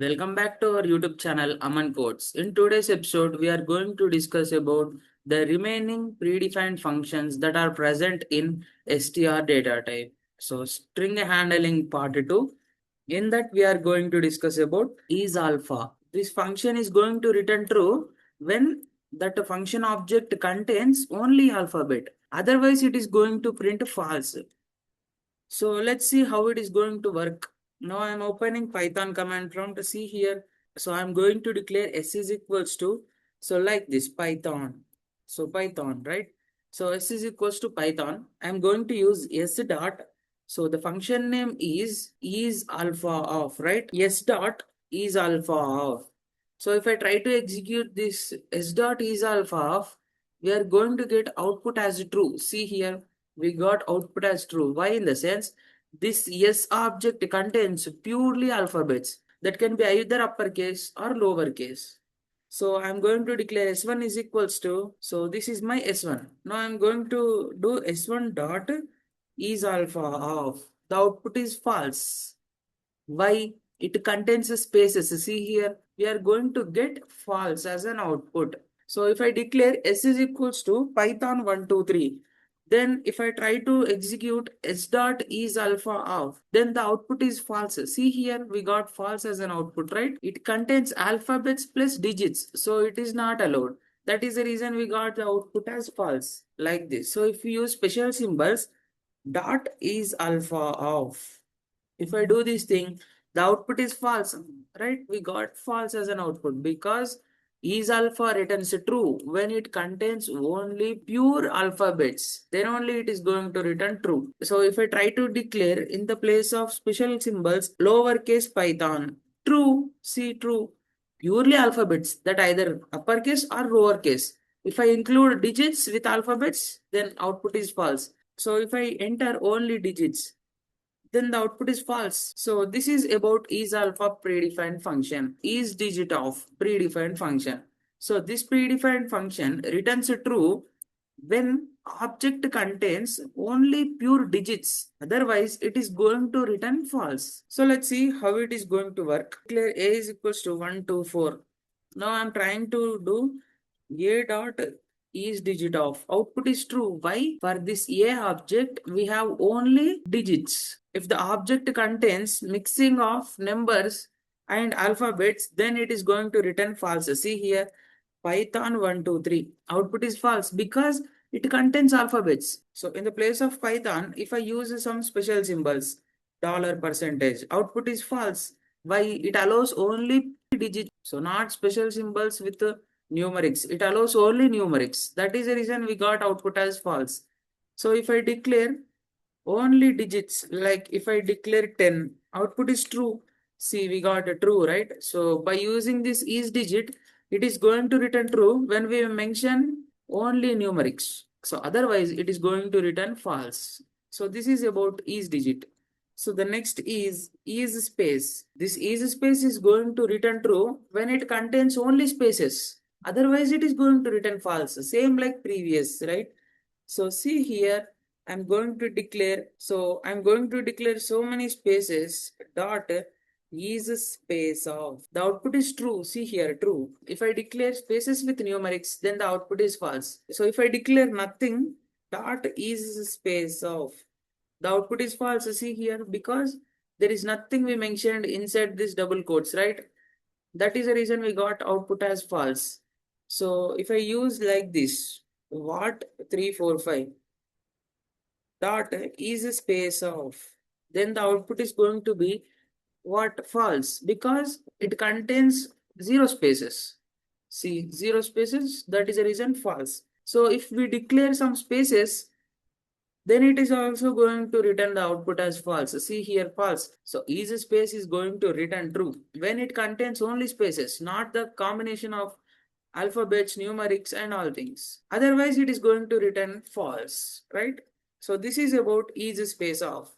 Welcome back to our YouTube channel Aman Codes. In today's episode, we are going to discuss about the remaining predefined functions that are present in str data type. So string handling part 2. In that we are going to discuss about is alpha. This function is going to return true when that function object contains only alphabet. Otherwise it is going to print false. So let's see how it is going to work. Now I'm opening Python command prompt. See here. So I'm going to declare s is equals to, so like this Python. So Python, right? So s is equals to Python. I'm going to use s dot. So the function name is alpha of, right? S dot is alpha of. So if I try to execute this s dot is alpha of, we are going to get output as true. See here, we got output as true. Why? In the sense, this yes object contains purely alphabets that can be either uppercase or lowercase. So I'm going to declare s1 is equals to, so this is my s1. Now I'm going to do s1 dot is alpha of. The output is false. Why? It contains spaces. See here, we are going to get false as an output. So if I declare s is equals to Python 123, then if I try to execute s dot is alpha of, then the output is false. See here, we got false as an output, right? It contains alphabets plus digits, so it is not allowed. That is the reason we got the output as false, like this. So if we use special symbols, dot is alpha of. If I do this thing, the output is false, right? We got false as an output because is alpha returns true when it contains only pure alphabets. Then only it is going to return true. So if I try to declare in the place of special symbols, lowercase Python, true, see true, purely alphabets that either uppercase or lowercase. If I include digits with alphabets, then output is false. So if I enter only digits, then the output is false. So this is about is alpha predefined function, is digit of predefined function. So this predefined function returns true when object contains only pure digits. Otherwise, it is going to return false. So let's see how it is going to work. Declare a is equals to 1, 2, 4. Now I'm trying to do a dot is digit of. Output is true. Why? For this a object, we have only digits. If the object contains mixing of numbers and alphabets, then it is going to return false. See here, Python 123. Output is false because it contains alphabets. So in the place of Python, if I use some special symbols, dollar percentage, output is false. Why? It allows only digits. So not special symbols with numerics. It allows only numerics. That is the reason we got output as false. So if I declare only digits, like if I declare 10, output is true. See, we got a true, right? So by using this is digit, it is going to return true when we mention only numerics. So otherwise it is going to return false. So this is about is digit. So the next is space. This is space is going to return true when it contains only spaces. Otherwise it is going to return false. Same like previous, right? So see here, I'm going to declare so many spaces dot is a space of. The output is true. See here, true. If I declare spaces with numerics, then the output is false. So if I declare nothing, dot is a space of. The output is false. See here, because there is nothing we mentioned inside this double quotes, right? That is the reason we got output as false. So if I use like this, what 345 dot is a space of, then the output is going to be what false because it contains zero spaces. See, zero spaces, that is a reason false. So if we declare some spaces, then it is also going to return the output as false. See here, false. So is space is going to return true when it contains only spaces, not the combination of alphabets, numerics, and all things. Otherwise, it is going to return false, right? So this is about is space of.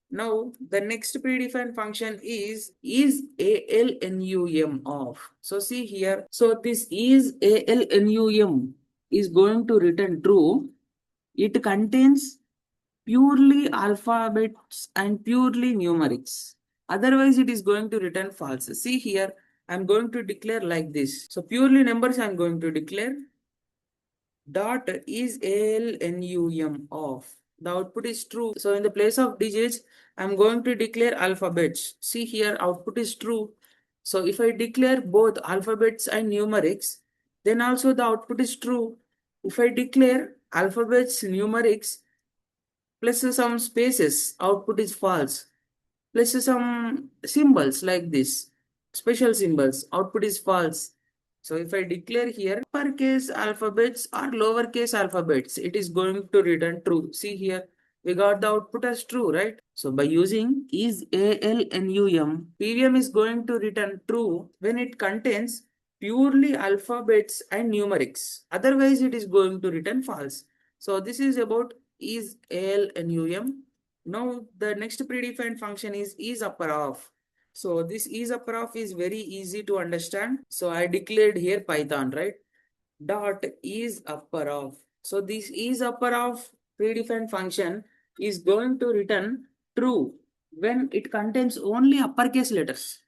Now, the next predefined function is ALNUM of. So see here. So this is ALNUM is going to return true. It contains purely alphabets and purely numerics. Otherwise, it is going to return false. See here, I'm going to declare like this. So purely numbers I'm going to declare. Dot is ALNUM off. The output is true. So in the place of digits, I'm going to declare alphabets. See here, output is true. So if I declare both alphabets and numerics, then also the output is true. If I declare alphabets, numerics, plus some spaces, output is false. Plus some symbols like this, special symbols, output is false. So if I declare here uppercase alphabets or lowercase alphabets, it is going to return true. See here, we got the output as true, right? So by using is ALNUM, PVM is going to return true when it contains purely alphabets and numerics. Otherwise, it is going to return false. So this is about is ALNUM. Now the next predefined function is upper of. So this is upper of is very easy to understand. So I declared here Python, right? Dot is upper of. So this is upper of predefined function is going to return true when it contains only uppercase letters.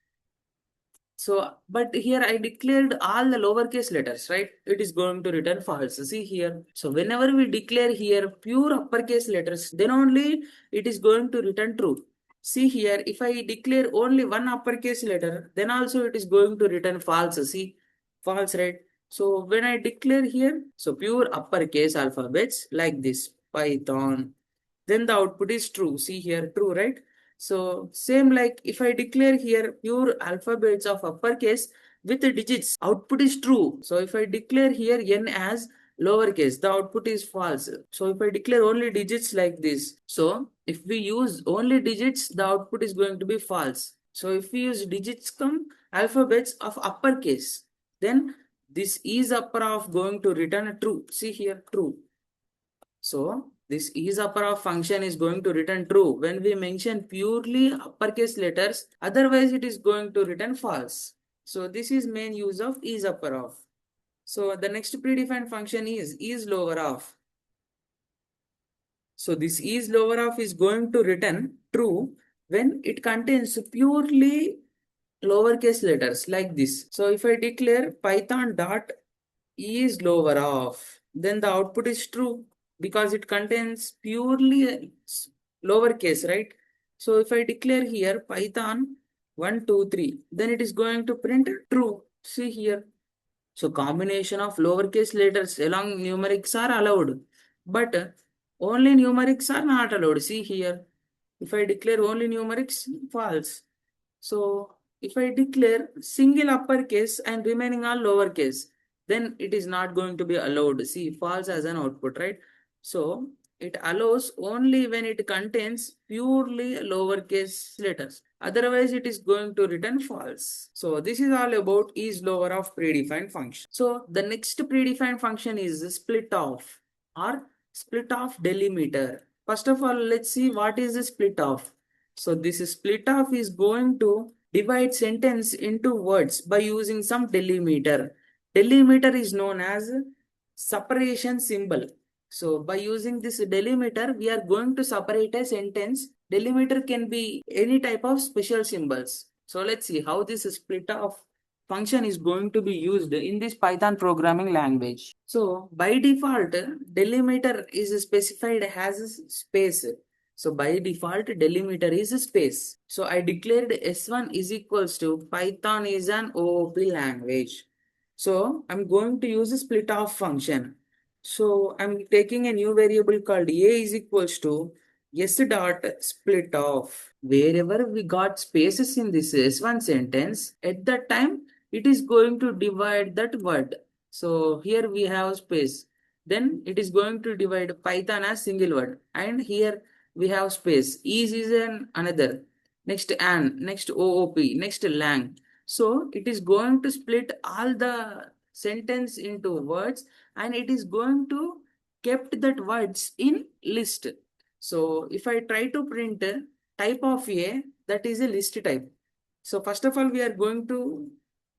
So, but here I declared all the lowercase letters, right? It is going to return false. See here. So whenever we declare here pure uppercase letters, then only it is going to return true. See here, if I declare only one uppercase letter, then also it is going to return false. See, false, right? So when I declare here, so pure uppercase alphabets like this, Python, then the output is true. See here, true, right? So same like if I declare here pure alphabets of uppercase with the digits, output is true. So if I declare here n as lowercase, the output is false. So if I declare only digits like this, so if we use only digits, the output is going to be false. So if we use digits come alphabets of uppercase, then this is upper of going to return true. See here, true. So this is upper of function is going to return true when we mention purely uppercase letters. Otherwise, it is going to return false. So this is main use of is upper of. So the next predefined function is lower of. So this is lower of is going to return true when it contains purely lowercase letters like this. So if I declare Python dot is lower of, then the output is true because it contains purely lowercase, right? So if I declare here Python 1, 2, 3, then it is going to print true. See here. So combination of lowercase letters along numerics are allowed, but only numerics are not allowed. See here. If I declare only numerics, false. So if I declare single uppercase and remaining all lowercase, then it is not going to be allowed. See, false as an output, right? So it allows only when it contains purely lowercase letters. Otherwise, it is going to return false. So this is all about is lower of predefined function. So the next predefined function is split off or split off delimiter. First of all, let's see what is the split off. So this split off is going to divide sentence into words by using some delimiter. Delimiter is known as separation symbol. So by using this delimiter, we are going to separate a sentence. Delimiter can be any type of special symbols. So let's see how this split off function is going to be used in this Python programming language. So by default, delimiter is specified as a space. So by default, delimiter is a space. So I declared S1 is equals to Python is an OOP language. So I'm going to use a split off function. So I'm taking a new variable called A is equals to S dot split off. Wherever we got spaces in this S1 sentence, at that time, it is going to divide that word. So here we have space. Then it is going to divide Python as single word. And here we have space. Is an another. Next an, next OOP, next lang. So it is going to split all the sentence into words and it is going to kept that words in list. So if I try to print type of A, that is a list type. So first of all, we are going to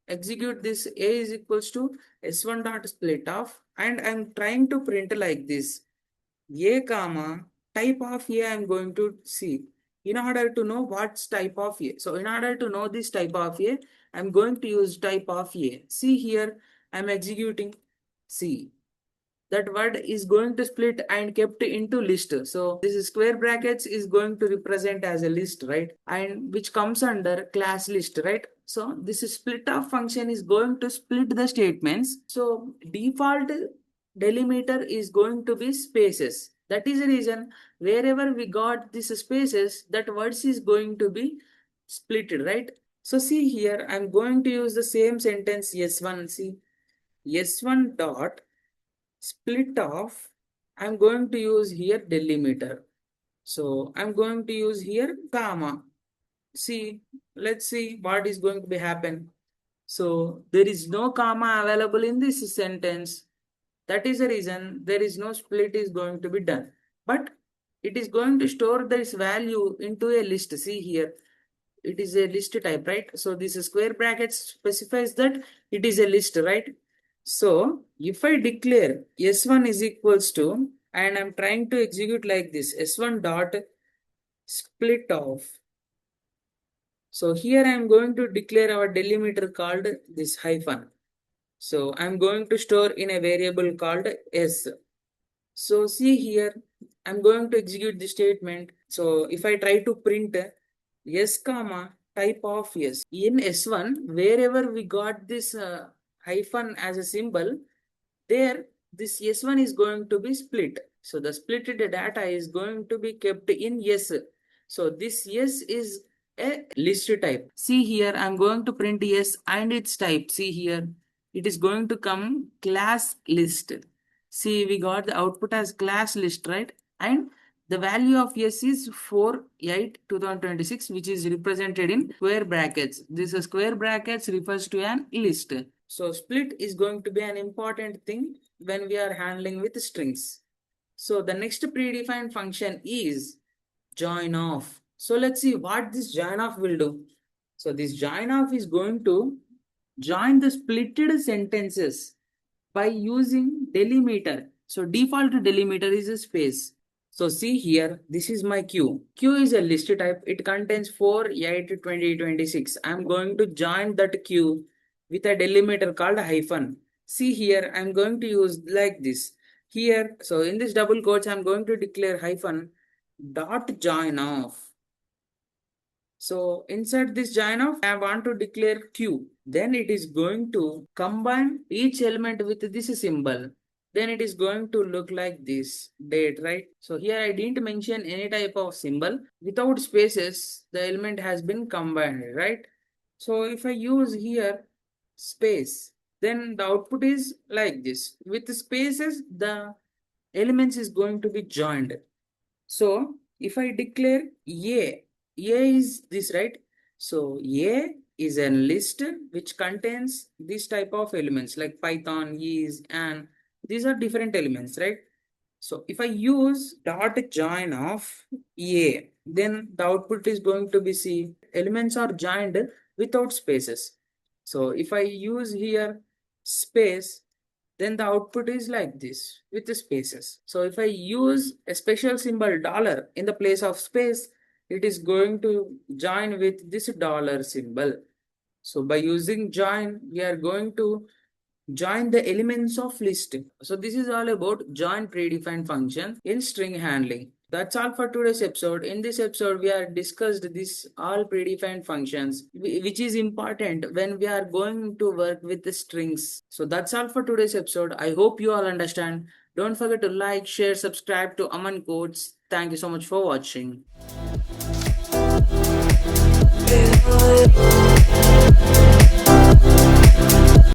execute this A is equals to S1 dot split off and I'm trying to print like this. A comma type of A I'm going to see. in order to know what's type of A. So in order to know this type of A, I'm going to use type of A. See here, I'm executing. See, that word is going to split and kept into list. So this square brackets is going to represent as a list, right? And which comes under class list, right? So this split of function is going to split the statements. So default delimiter is going to be spaces. That is the reason wherever we got these spaces, that words is going to be splitted, right? So see here, I'm going to use the same sentence S1. See, S1 dot split off, I'm going to use here delimiter. So I'm going to use here comma. See, let's see what is going to be happen. So there is no comma available in this sentence. That is the reason there is no split is going to be done. But it is going to store this value into a list. See here, it is a list type, right? So this square brackets specifies that it is a list, right? So if I declare S1 is equals to, and I'm trying to execute like this, S1 dot split off. So here I'm going to declare our delimiter called this hyphen. So I'm going to store in a variable called S. So see here, I'm going to execute the statement. So if I try to print S comma type of S in S1, wherever we got this hyphen as a symbol, there this S1 is going to be split. So the splitted data is going to be kept in S. So this S is a list type. See here, I'm going to print S and its type. See here, it is going to come class list. See, we got the output as class list, right? And the value of S is 4/8/2026, which is represented in square brackets. This square brackets refers to an list. So split is going to be an important thing when we are handling with strings. So the next predefined function is join off. So let's see what this join off will do. So this join off is going to join the splitted sentences by using delimiter. So default delimiter is a space. So see here, this is my queue. Queue is a list type. It contains 4/8/2026. I'm going to join that queue with a delimiter called hyphen. See here, I'm going to use like this. Here, so in this double quotes, I'm going to declare hyphen dot join off. So inside this join off, I want to declare Q. Then it is going to combine each element with this symbol. Then it is going to look like this date, right? So here I didn't mention any type of symbol. Without spaces, the element has been combined, right? So if I use here space, then the output is like this. With the spaces, the elements is going to be joined. So if I declare A is this, right? So A is a list which contains this type of elements like Python, is, and these are different elements, right? So if I use dot join of A, then the output is going to be C. Elements are joined without spaces. So if I use here space, then the output is like this with the spaces. So if I use a special symbol dollar in the place of space, it is going to join with this dollar symbol. So by using join, we are going to join the elements of list. So this is all about join predefined function in string handling. That's all for today's episode. In this episode, we are discussed this all predefined functions, which is important when we are going to work with the strings. So that's all for today's episode. I hope you all understand. Don't forget to like, share, subscribe to Aman Codes. Thank you so much for watching.